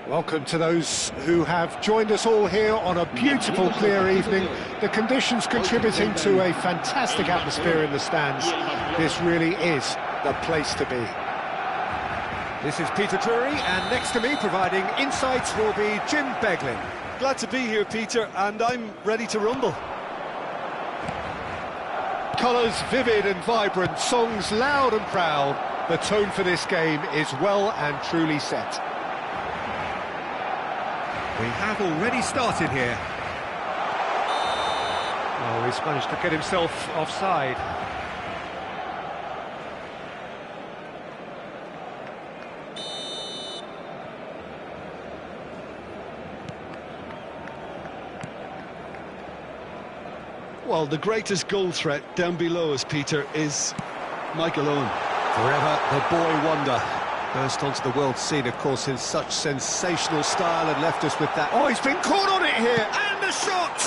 Welcome to those who have joined us all here on a beautiful, clear evening. The conditions contributing to a fantastic atmosphere in the stands. This really is the place to be. This is Peter Drury, and next to me, providing insights, will be Jim Beglin. Glad to be here, Peter, and I'm ready to rumble. Colours vivid and vibrant, songs loud and proud. The tone for this game is well and truly set. We have already started here. Oh, he's managed to get himself offside. Well, the greatest goal threat down below us, Peter, is Michael Owen. Forever the boy wonder. Burst onto the world scene, of course, in such sensational style and left us with that. Oh, he's been caught on it here, and the shots!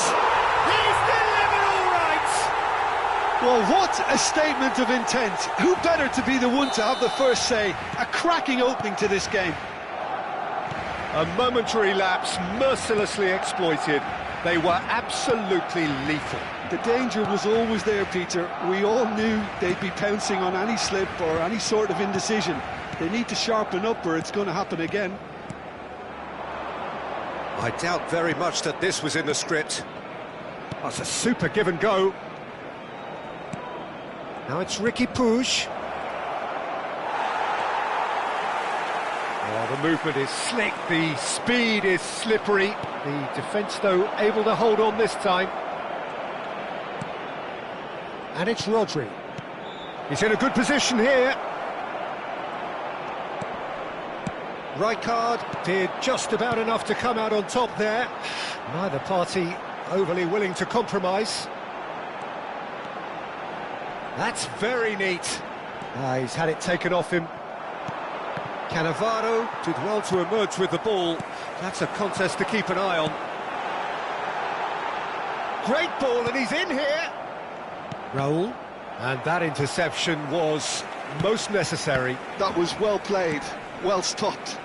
He's delivered all right! Well, what a statement of intent. Who better to be the one to have the first say? A cracking opening to this game. A momentary lapse, mercilessly exploited. They were absolutely lethal. The danger was always there, Peter. We all knew they'd be pouncing on any slip or any sort of indecision. They need to sharpen up or it's going to happen again. I doubt very much that this was in the script. That's a super give and go. Now it's Ricky Puig. Oh, the movement is slick, the speed is slippery. The defence, though, able to hold on this time. And it's Rodri. He's in a good position here. Rijkaard did just about enough to come out on top there. Neither party overly willing to compromise. That's very neat. He's had it taken off him. Cannavaro did well to emerge with the ball. That's a contest to keep an eye on. Great ball, and he's in here. Raul. And that interception was most necessary. That was well played, well stopped.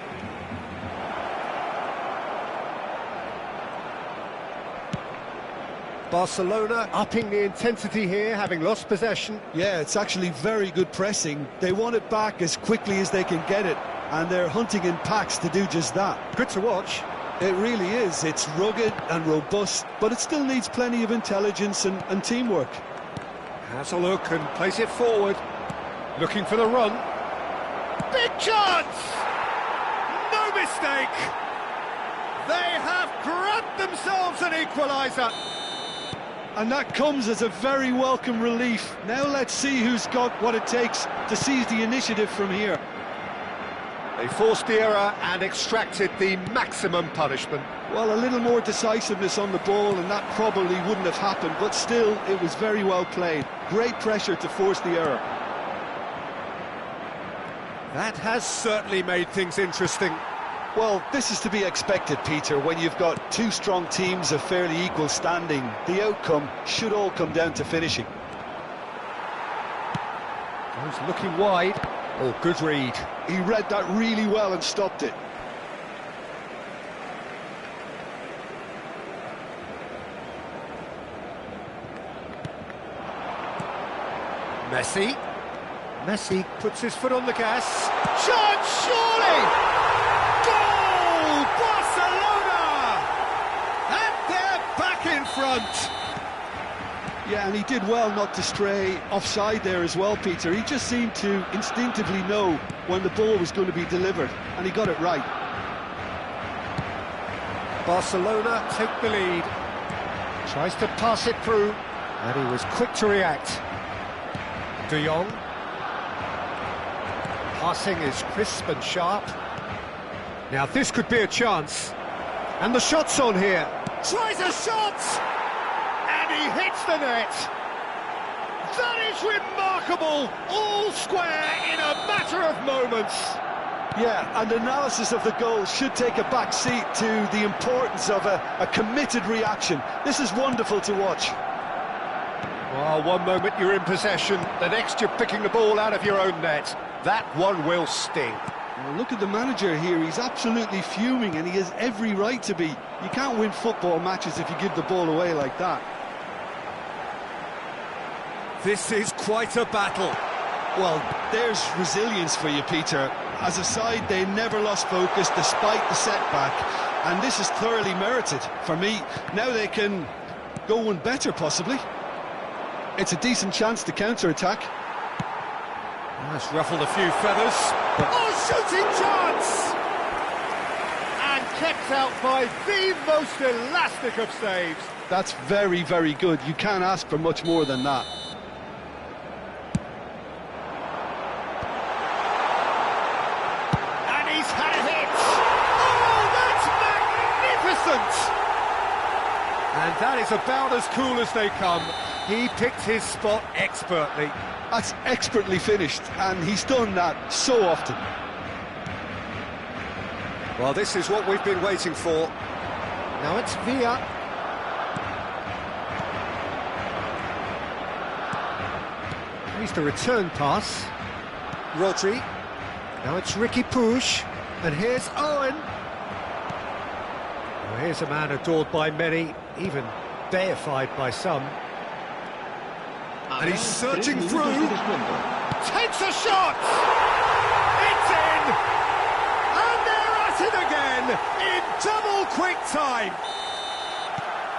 Barcelona upping the intensity here, having lost possession. Yeah, it's actually very good pressing. They want it back as quickly as they can get it, and they're hunting in packs to do just that. Good to watch. It really is. It's rugged and robust, but it still needs plenty of intelligence and teamwork. Has a look and plays it forward. Looking for the run. Big chance! No mistake! They have grabbed themselves an equaliser. And that comes as a very welcome relief. Now let's see who's got what it takes to seize the initiative from here. They forced the error and extracted the maximum punishment. Well, a little more decisiveness on the ball and that probably wouldn't have happened, but still, it was very well played. Great pressure to force the error. That has certainly made things interesting. Well, this is to be expected, Peter, when you've got two strong teams of fairly equal standing. The outcome should all come down to finishing. He's looking wide. Oh, good read. He read that really well and stopped it. Messi puts his foot on the gas. Chance, surely! Goal! Barcelona! And they're back in front. Yeah, and he did well not to stray offside there as well, Peter. He just seemed to instinctively know when the ball was going to be delivered, and he got it right. Barcelona take the lead. Tries to pass it through, and he was quick to react. De Jong. Passing is crisp and sharp. Now this could be a chance. And the shot's on here. Tries a shot! And he hits the net. That is remarkable. All square in a matter of moments. Yeah, and analysis of the goal should take a back seat to the importance of a committed reaction. This is wonderful to watch. Well, one moment you're in possession, the next you're picking the ball out of your own net. That one will sting. Well, look at the manager here, he's absolutely fuming and he has every right to be. You can't win football matches if you give the ball away like that. This is quite a battle. Well, there's resilience for you, Peter. As a side, they never lost focus despite the setback, and this is thoroughly merited. For me, now they can go one better, possibly. It's a decent chance to counter-attack. That's ruffled a few feathers. Oh, shooting chance! And kept out by the most elastic of saves. That's very, very good. You can't ask for much more than that. And he's had a hit! Oh, that's magnificent! And that is about as cool as they come. He picked his spot expertly. That's expertly finished, and he's done that so often. Well, this is what we've been waiting for. Now it's Villa. Here's the return pass. Rodri. Now it's Ricky Puig. And here's Owen. Well, here's a man adored by many, even deified by some. And he's searching through. Takes a shot! It's in! And they're at it again in double quick time.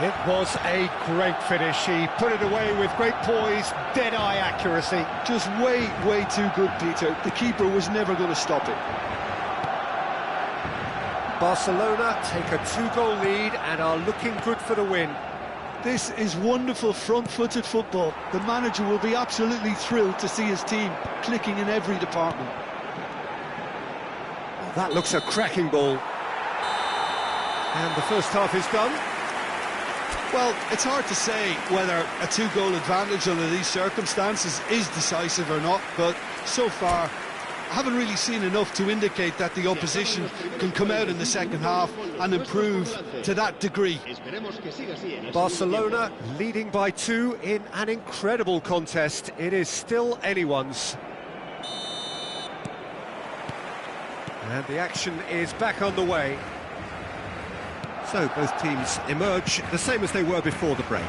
It was a great finish. He put it away with great poise, dead-eye accuracy. Just way, way too good, Peter. The keeper was never going to stop it. Barcelona take a 2-goal lead and are looking good for the win. This is wonderful front-footed football. The manager will be absolutely thrilled to see his team clicking in every department. Well, that looks a cracking ball. And the first half is done. Well, it's hard to say whether a 2-goal advantage under these circumstances is decisive or not, but so far I haven't really seen enough to indicate that the opposition can come out in the second half and improve to that degree. Barcelona leading by 2 in an incredible contest. It is still anyone's. And the action is back on the way. So both teams emerge the same as they were before the break.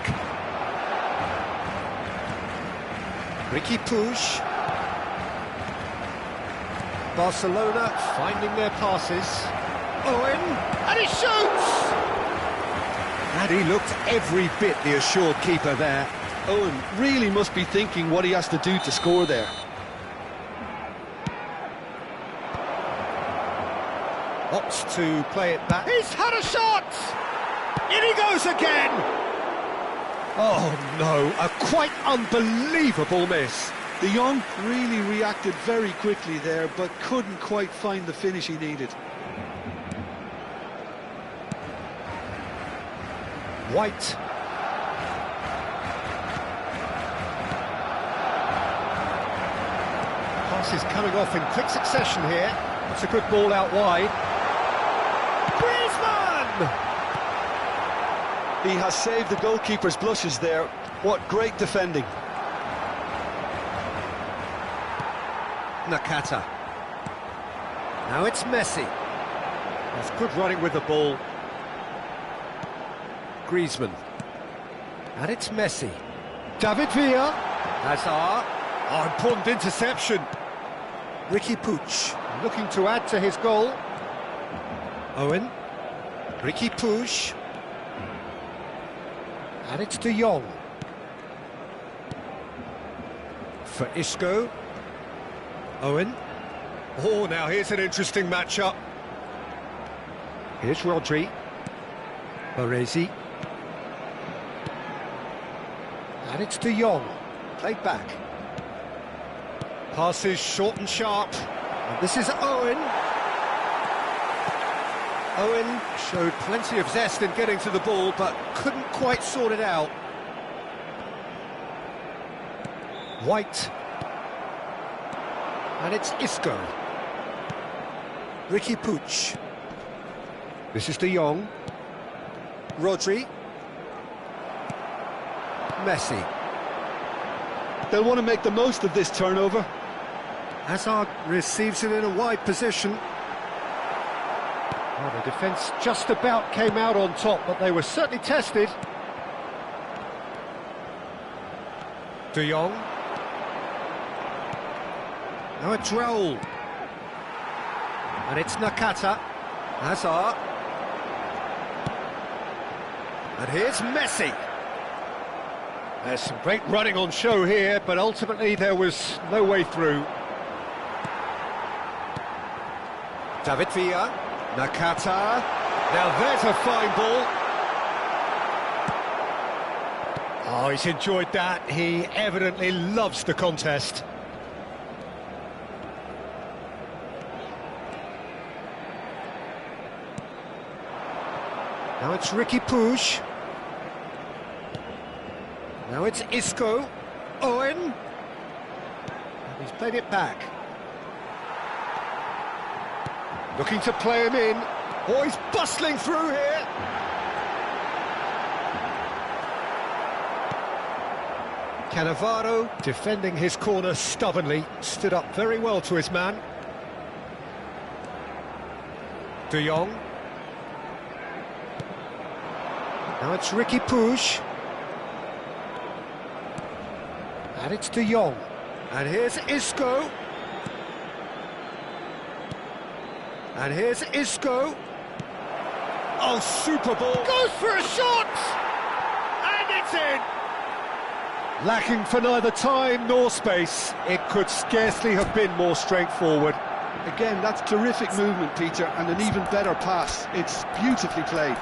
Ricky Puig. Barcelona finding their passes. Owen, and he shoots! And he looked every bit the assured keeper there. Owen really must be thinking what he has to do to score there. Opts to play it back. He's had a shot! In he goes again! Oh no, a quite unbelievable miss. De Jong really reacted very quickly there, but couldn't quite find the finish he needed. White. Pass is coming off in quick succession here. It's a good ball out wide. Griezmann! He has saved the goalkeeper's blushes there. What great defending. Nakata. Now it's Messi. That's good running with the ball. Griezmann. And it's Messi. David Villa. Hazard. Oh, important interception. Ricky Puig looking to add to his goal. Owen. Ricky Puig. And it's De Jong. For Isco. Owen. Oh, now here's an interesting matchup. Here's Rodri. Baresi. And it's De Jong. Played back. Passes short and sharp. And this is Owen. Owen showed plenty of zest in getting to the ball, but couldn't quite sort it out. White. And it's Isco. Ricky Puig. This is De Jong. Rodri. Messi. They'll want to make the most of this turnover. Hazard receives it in a wide position. Well, the defence just about came out on top, but they were certainly tested. De Jong. Now it's Raul. And it's Nakata. Hazard. And here's Messi. There's some great running on show here, but ultimately there was no way through. David Villa. Nakata. Now there's a fine ball. Oh, he's enjoyed that. He evidently loves the contest. Now it's Ricky Puig. Now it's Isco. Owen. And he's played it back. Looking to play him in. Oh, he's bustling through here. Cannavaro Defending his corner stubbornly, stood up very well to his man. De Jong. Now it's Ricky Puig. And it's De Jong. And here's Isco. And here's Isco. Oh, super ball. Goes for a shot! And it's in! Lacking for neither time nor space, it could scarcely have been more straightforward. Again, that's terrific movement, Peter, and an even better pass. It's beautifully played.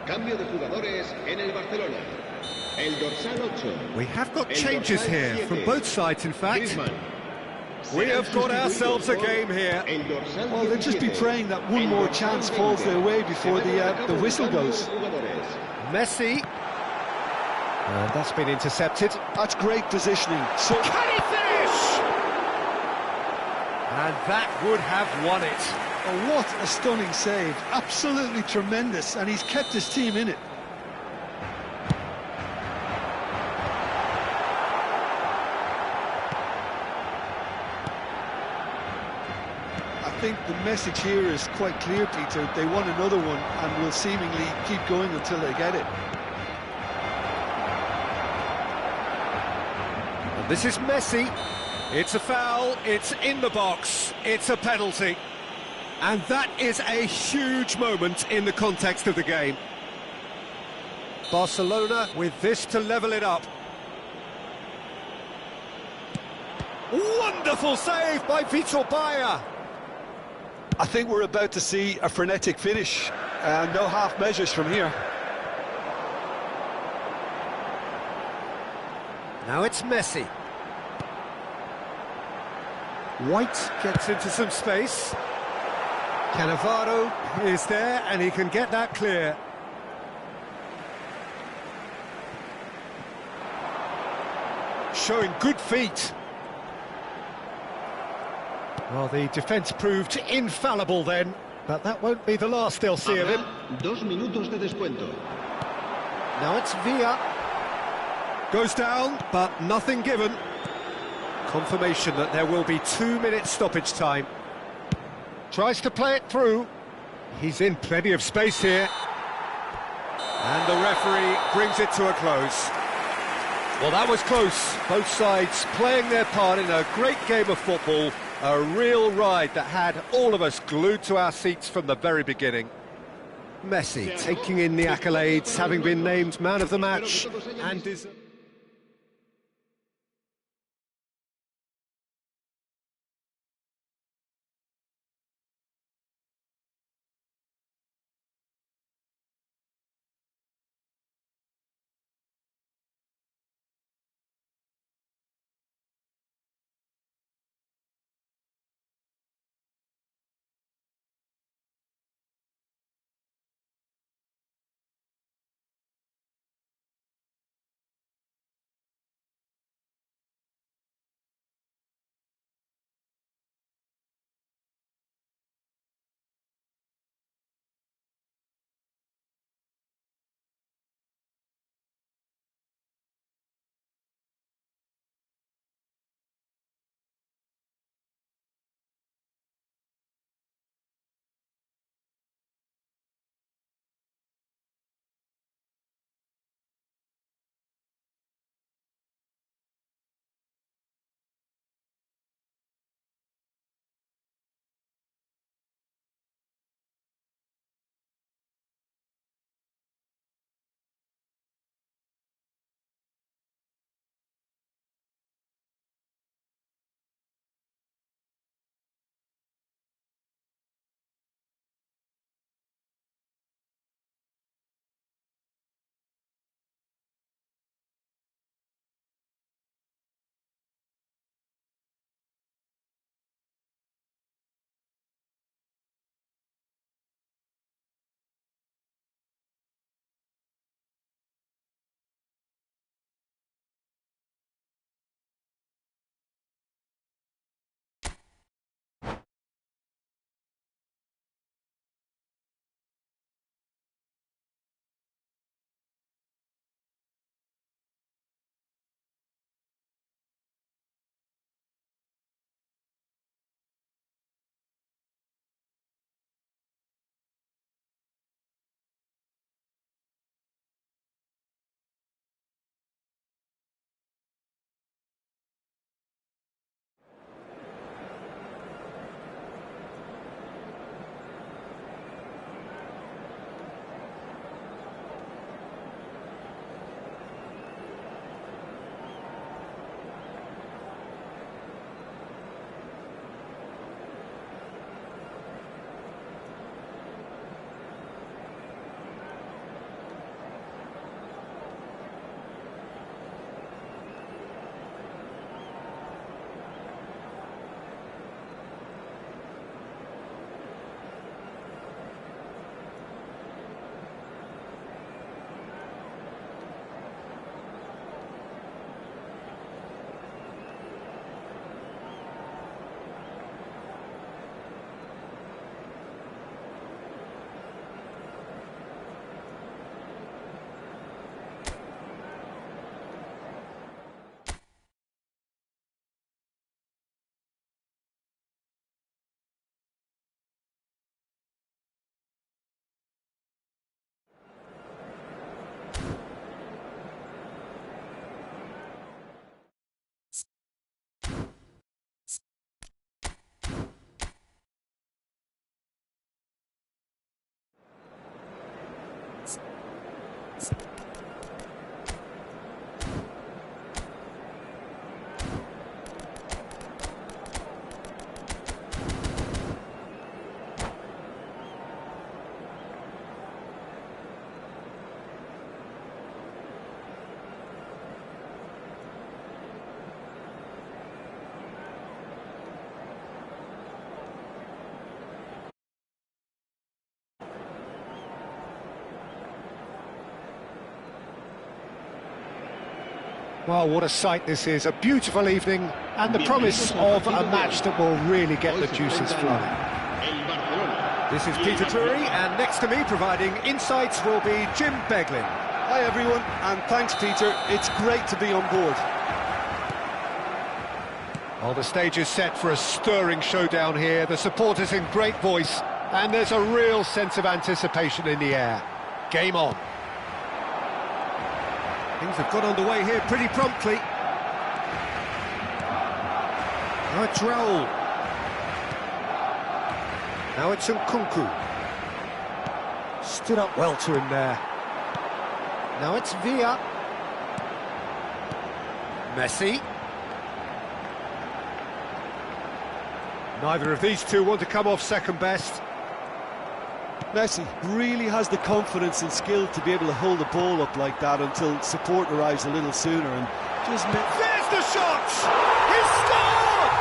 Cambio de jugadores en el Barcelona. El dorsal 8. We have got changes here from both sides, in fact. We have got ourselves a game here. Well, they'll just be praying that one more chance falls their way before the whistle goes. Messi. And that's been intercepted. That's great positioning. So Can he finish? And that would have won it. oh, what a stunning save. Absolutely tremendous, and he's kept his team in it. I think the message here is quite clear, Peter. They want another one and will seemingly keep going until they get it. And this is Messi. It's a foul, it's in the box, it's a penalty. And that is a huge moment in the context of the game. Barcelona with this to level it up. Wonderful save by Vitor Bayer. I think we're about to see a frenetic finish. No half measures from here. Now it's Messi. White gets into some space. Cannavaro is there and he can get that clear. Showing good feet. Well, the defence proved infallible then, but that won't be the last they'll see of him. 2 minutos de descuento. Now it's Villa. Goes down, but nothing given. Confirmation that there will be 2-minute stoppage time. Tries to play it through. He's in plenty of space here. And the referee brings it to a close. Well, that was close. Both sides playing their part in a great game of football. A real ride that had all of us glued to our seats from the very beginning. Messi taking in the accolades, having been named man of the match, and Well, what a sight this is, a beautiful evening, and the promise of a match that will really get the juices flowing. This is Peter Drury, and next to me providing insights will be Jim Beglin. Hi everyone, and thanks Peter, it's great to be on board. Well, the stage is set for a stirring showdown here, the supporters in great voice, and there's a real sense of anticipation in the air. Game on. Things have got underway here pretty promptly. Now it's Raul. Now it's Nkunku. Stood up well to him there. Now it's Villa. Messi. Neither of these two want to come off second best. Messi really has the confidence and skill to be able to hold the ball up like that until support arrives a little sooner and just... There's the shot! He scored!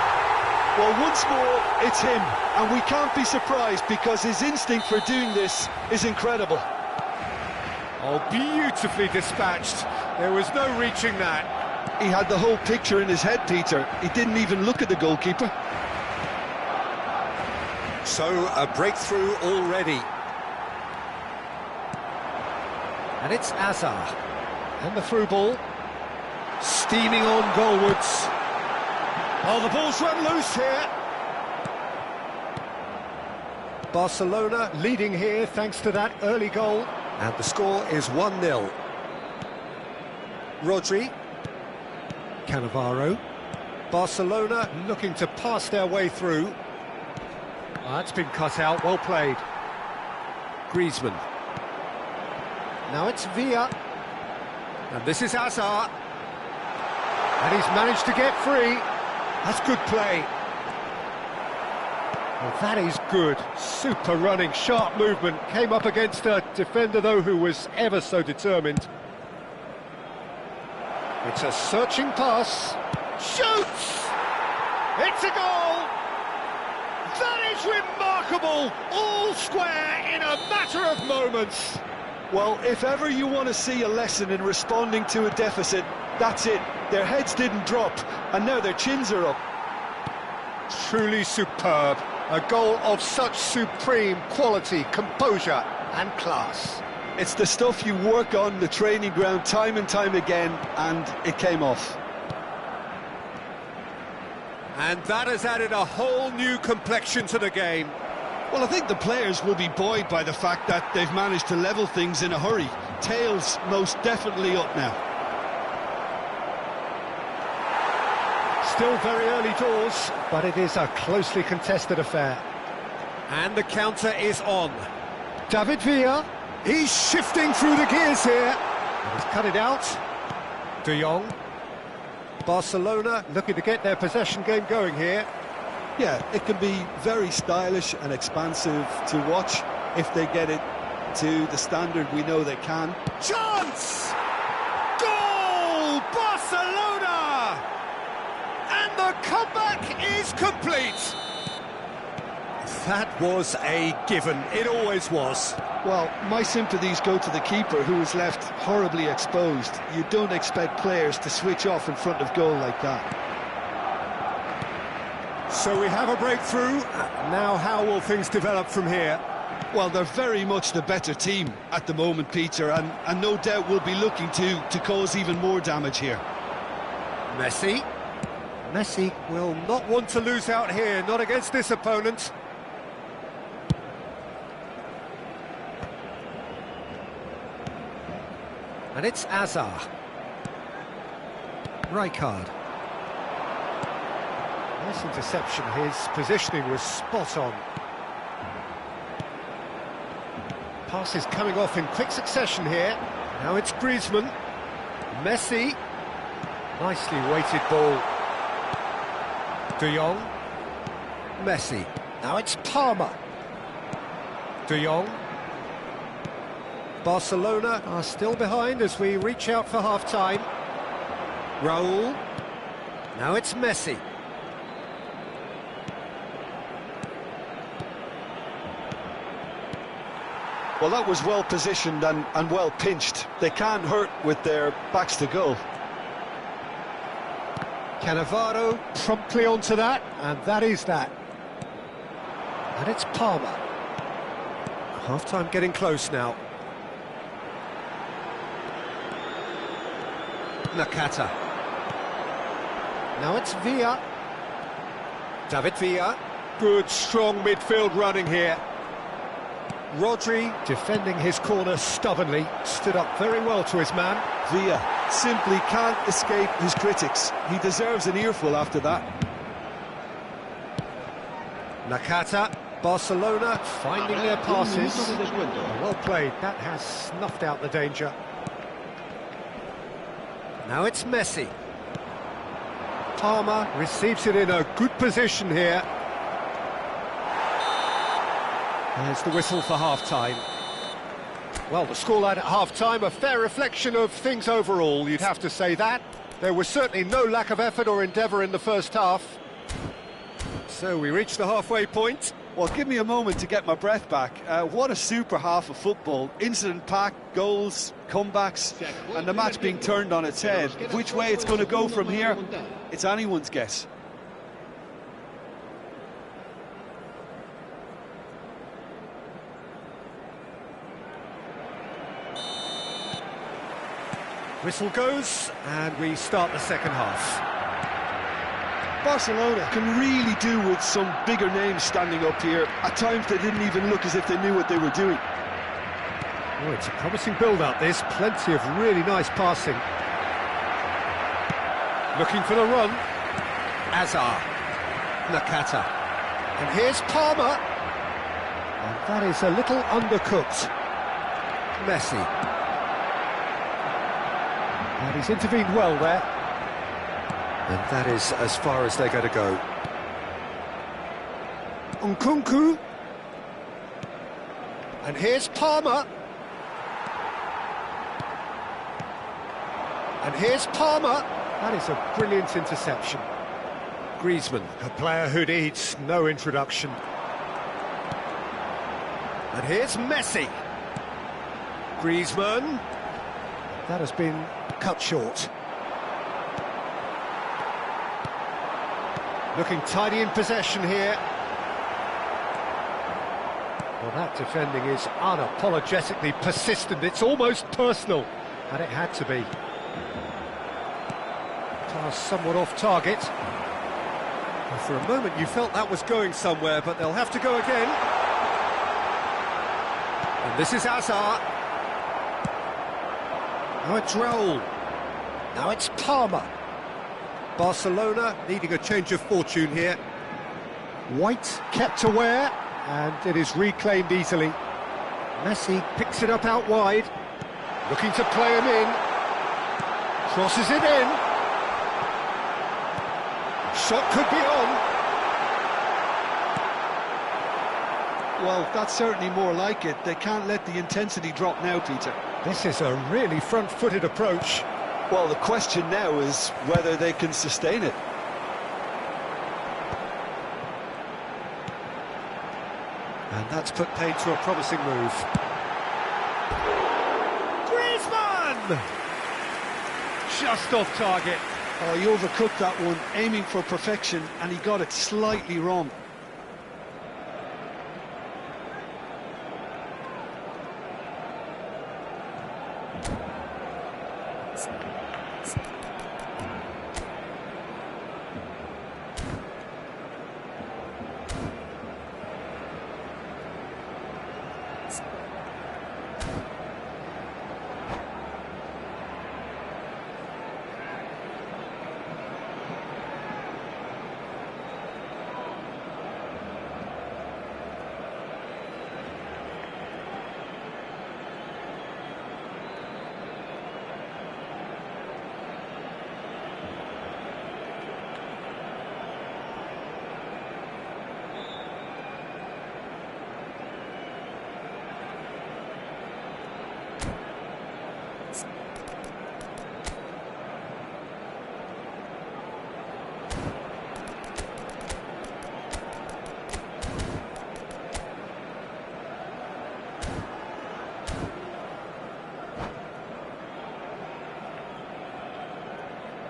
Well, once more, it's him, and we can't be surprised because his instinct for doing this is incredible. Oh, beautifully dispatched. There was no reaching that. He had the whole picture in his head, Peter. He didn't even look at the goalkeeper. So, a breakthrough already. And it's Hazard. And the through ball. Steaming on goalwards. Oh, the ball's run loose here. Barcelona leading here thanks to that early goal. And the score is 1-0. Rodri. Cannavaro. Barcelona looking to pass their way through. That's been cut out, well played. Griezmann. Now it's Villa. And this is Hazard. And he's managed to get free. That's good play. Well, that is good. Super running, sharp movement. Came up against a defender, though, who was ever so determined. It's a searching pass. Shoots! It's a goal! That is remarkable! All square in a matter of moments. Well, if ever you want to see a lesson in responding to a deficit, that's it. Their heads didn't drop, and now their chins are up. Truly superb. A goal of such supreme quality, composure and class. It's the stuff you work on the training ground time and time again, and it came off. And that has added a whole new complexion to the game. Well, I think the players will be buoyed by the fact that they've managed to level things in a hurry. Tails most definitely up now. Still very early doors, but it is a closely contested affair. And the counter is on. David Villa, he's shifting through the gears here. He's cut it out. De Jong. Barcelona looking to get their possession game going here. Yeah, it can be very stylish and expansive to watch if they get it to the standard we know they can. Chance! Goal! Barcelona! And the comeback is complete. That was a given. It always was. Well, my sympathies go to the keeper, who was left horribly exposed. You don't expect players to switch off in front of goal like that. So we have a breakthrough. Now how will things develop from here? Well, they're very much the better team at the moment, Peter, and no doubt will be looking to cause even more damage here. Messi. Messi Will not want to lose out here, not against this opponent. and it's Hazard. Rijkaard. Nice interception, his positioning was spot on. Passes coming off in quick succession here. Now it's Griezmann. Messi. Nicely weighted ball. De Jong. Messi. Now it's Palmer. De Jong. Barcelona are still behind as we reach out for half-time. Raul. Now it's Messi. Well, that was well positioned and well pinched. They can't hurt with their backs to goal. Cannavaro promptly onto that, and that is that. And it's Palmer. Half-time getting close now. Nakata. Now it's Villa. David Villa. Good, strong midfield running here. Rodri, defending his corner stubbornly, stood up very well to his man. Villa simply can't escape his critics. He deserves an earful after that. Nakata. Barcelona finding their passes. Well played, that has snuffed out the danger. Now it's Messi. Palmer receives it in a good position here. There's the whistle for half-time. Well, the scoreline at half-time, a fair reflection of things overall, you'd have to say that. There was certainly no lack of effort or endeavour in the first half. So we reach the halfway point. Well, give me a moment to get my breath back. What a super half of football. Incident-packed, goals, comebacks, and the match being turned on its head. Which way it's going to go from here, it's anyone's guess. Whistle goes, and we start the second half. Barcelona can really do with some bigger names standing up here. At times they didn't even look as if they knew what they were doing. Oh, it's a promising build-up, this. Plenty of really nice passing. Looking for the run. Azar. Nakata. And here's Palmer. And that is a little undercooked. Messi. And he's intervened well there. And that is as far as they're going to go. Nkunku. And here's Palmer. And here's Palmer. That is a brilliant interception. Griezmann. A player who needs no introduction. And here's Messi. Griezmann. That has been cut short. Looking tidy in possession here. Well, that defending is unapologetically persistent. It's almost personal, and it had to be. Pass somewhat off target. Well, for a moment you felt that was going somewhere, but they'll have to go again. And this is Azar. Now it's Raul. Now it's Palmer. Barcelona needing a change of fortune here. White kept aware, and it is reclaimed easily. Messi picks it up out wide, looking to play him in. Crosses it in. Shot could be on. Well, that's certainly more like it. They can't let the intensity drop now, Peter. This is a really front-footed approach. Well, the question now is whether they can sustain it. And that's put paid to a promising move. Griezmann! Just off target. Oh, he overcooked that one, aiming for perfection, and he got it slightly wrong.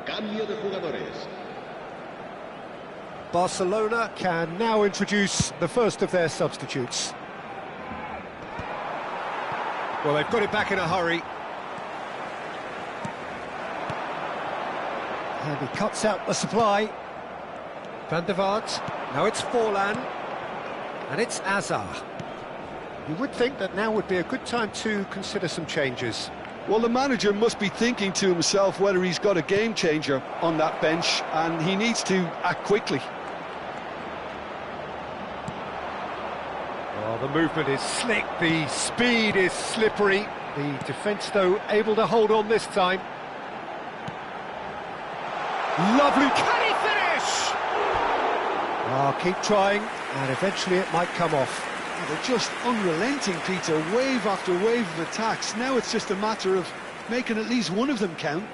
Cambio de jugadores. Barcelona can now introduce the first of their substitutes. Well, they've got it back in a hurry. And he cuts out the supply. Van der Vaart. Now it's Forlan. And it's Azar. You would think that now would be a good time to consider some changes. Well, the manager must be thinking to himself whether he's got a game changer on that bench, and he needs to act quickly. Oh, the movement is slick, the speed is slippery. The defence, though, able to hold on this time. Lovely, can he finish? Oh, keep trying, and eventually it might come off. They're just unrelenting, Peter, wave after wave of attacks. Now it's just a matter of making at least one of them count.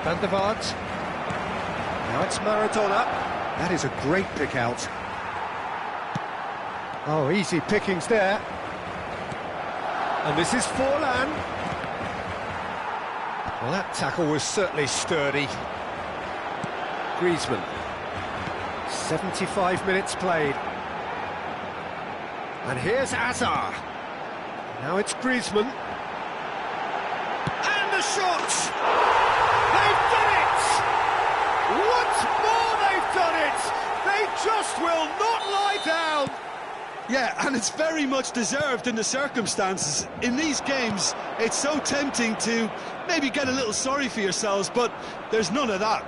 Van der Vaart. Now it's Maradona. That is a great pick out. Oh, easy pickings there. And this is Forlan. Well, that tackle was certainly sturdy. Griezmann. 75 minutes played. And here's Azar. Now it's Griezmann. And the shot! They've done it! Once more they've done it! They just will not lie down! Yeah, and it's very much deserved in the circumstances. In these games, it's so tempting to maybe get a little sorry for yourselves, but there's none of that.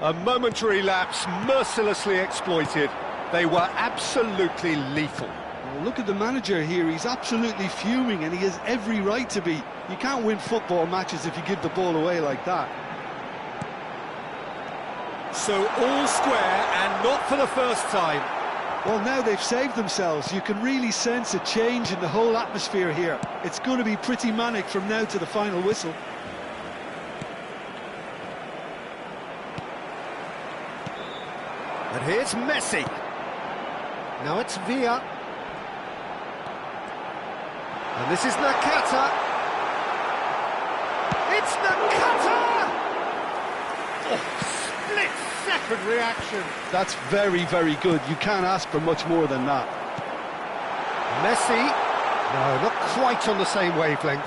A momentary lapse, mercilessly exploited. They were absolutely lethal. Well, look at the manager here, he's absolutely fuming, and he has every right to be. You can't win football matches if you give the ball away like that. So all square, and not for the first time. Well, now they've saved themselves. You can really sense a change in the whole atmosphere here. It's going to be pretty manic from now to the final whistle. And here's Messi. Now it's Villa. And this is Nakata. It's Nakata! Oh, split-second reaction. That's very, very good. You can't ask for much more than that. Messi. No, not quite on the same wavelength.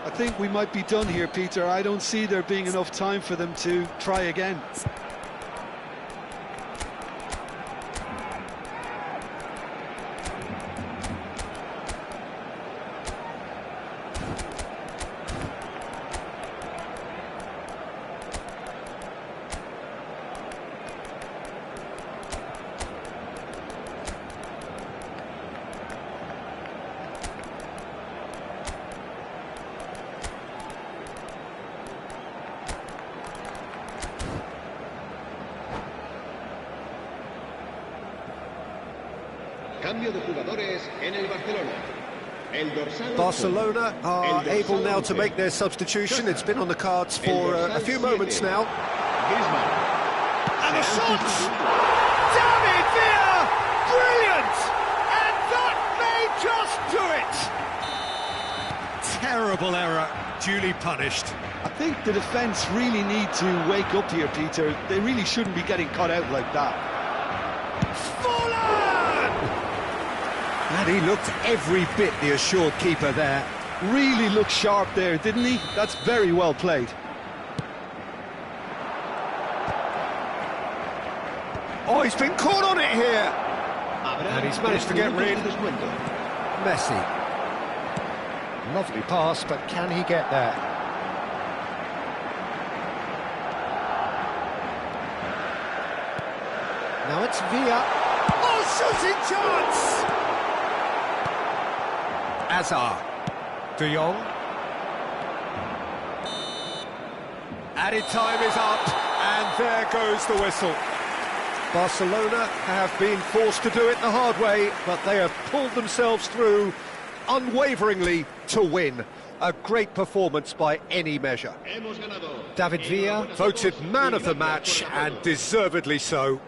I think we might be done here, Peter. I don't see there being enough time for them to try again. Cambio de jugadores en el Barcelona. El dorsal Barcelona are able now to make their substitution. It's been on the cards for a few moments now. And the shot! David Villa! Brilliant! And that may just do it! Terrible error, duly punished. I think the defence really need to wake up here, Peter. They really shouldn't be getting caught out like that. And he looked every bit the assured keeper there. Really looked sharp there, didn't he? That's very well played. Oh, he's been caught on it here. And he's managed to get rid. Messi. Lovely pass, but can he get there? Now it's Villa. Oh, shooting chance! Azar. De Jong. Added time is up, and there goes the whistle. Barcelona have been forced to do it the hard way, but they have pulled themselves through unwaveringly to win. A great performance by any measure. David Villa voted man of the match, and deservedly so.